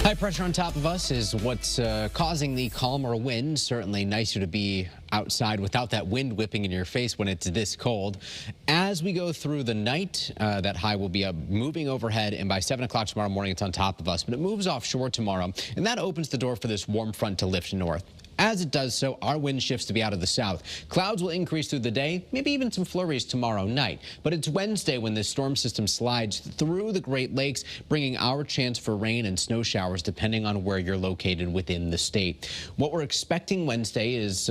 High pressure on top of us is what's causing the calmer wind. Certainly nicer to be outside without that wind whipping in your face when it's this cold. As we go through the night, that high will be moving overhead, and by 7 o'clock tomorrow morning, it's on top of us. But it moves offshore tomorrow, and that opens the door for this warm front to lift north. As it does so, our wind shifts to be out of the south. Clouds will increase through the day, maybe even some flurries tomorrow night. But it's Wednesday when this storm system slides through the Great Lakes, bringing our chance for rain and snow showers depending on where you're located within the state. What we're expecting Wednesday is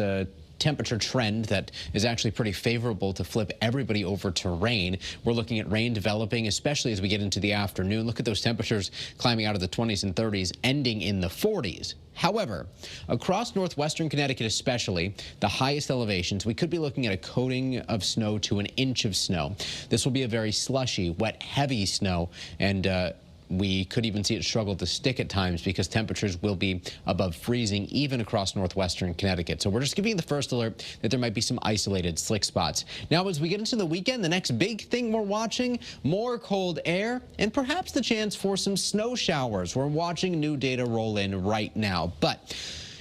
temperature trend that is actually pretty favorable to flip everybody over to rain. We're looking at rain developing, especially as we get into the afternoon. Look at those temperatures climbing out of the 20s and 30s, ending in the 40s. However, across northwestern Connecticut especially, the highest elevations, we could be looking at a coating of snow to an inch of snow. This will be a very slushy, wet, heavy snow, and we could even see it struggle to stick at times because temperatures will be above freezing even across northwestern Connecticut. So we're just giving you the first alert that there might be some isolated slick spots. Now, as we get into the weekend, the next big thing we're watching, more cold air and perhaps the chance for some snow showers. We're watching new data roll in right now. But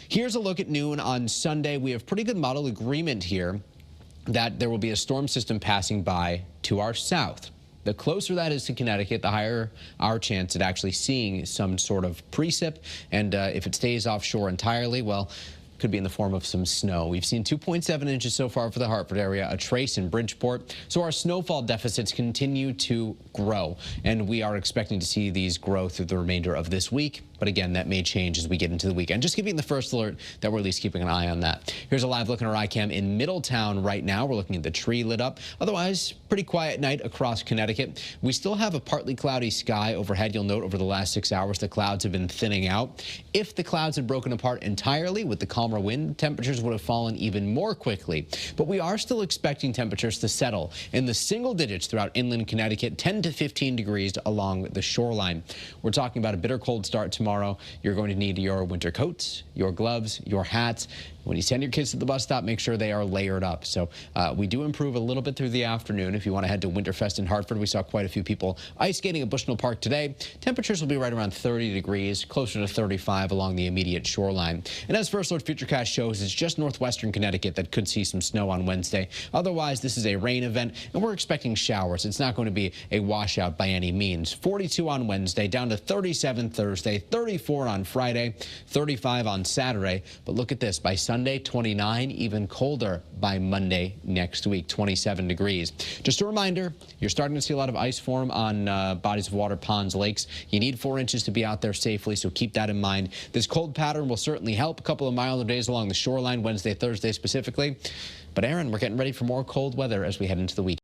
here's a look at noon on Sunday. We have pretty good model agreement here that there will be a storm system passing by to our south. The closer that is to Connecticut, the higher our chance at actually seeing some sort of precip. And if it stays offshore entirely, well, could be in the form of some snow. We've seen 2.7 inches so far for the Hartford area, a trace in Bridgeport. So our snowfall deficits continue to grow, and we are expecting to see these grow through the remainder of this week. But again, that may change as we get into the weekend. Just giving the first alert that we're at least keeping an eye on that. Here's a live look at our iCam in Middletown right now. We're looking at the tree lit up. Otherwise, pretty quiet night across Connecticut. We still have a partly cloudy sky overhead. You'll note over the last 6 hours, the clouds have been thinning out. If the clouds had broken apart entirely with the calmer wind, temperatures would have fallen even more quickly. But we are still expecting temperatures to settle in the single digits throughout inland Connecticut, 10 to 15 degrees along the shoreline. We're talking about a bitter cold start tomorrow. You're going to need your winter coats, your gloves, your hats. When you send your kids to the bus stop, make sure they are layered up. So we do improve a little bit through the afternoon. If you want to head to Winterfest in Hartford, we saw quite a few people ice skating at Bushnell Park today. Temperatures will be right around 30 degrees, closer to 35 along the immediate shoreline. And as First Alert Futurecast shows, it's just northwestern Connecticut that could see some snow on Wednesday. Otherwise, this is a rain event, and we're expecting showers. It's not going to be a washout by any means. 42 on Wednesday, down to 37 Thursday, 34 on Friday, 35 on Saturday. But look at this, by Sunday, 29, even colder by Monday next week, 27 degrees. Just a reminder, you're starting to see a lot of ice form on bodies of water, ponds, lakes. You need 4 inches to be out there safely, so keep that in mind. This cold pattern will certainly help. A couple of milder days along the shoreline, Wednesday, Thursday specifically. But Aaron, we're getting ready for more cold weather as we head into the week.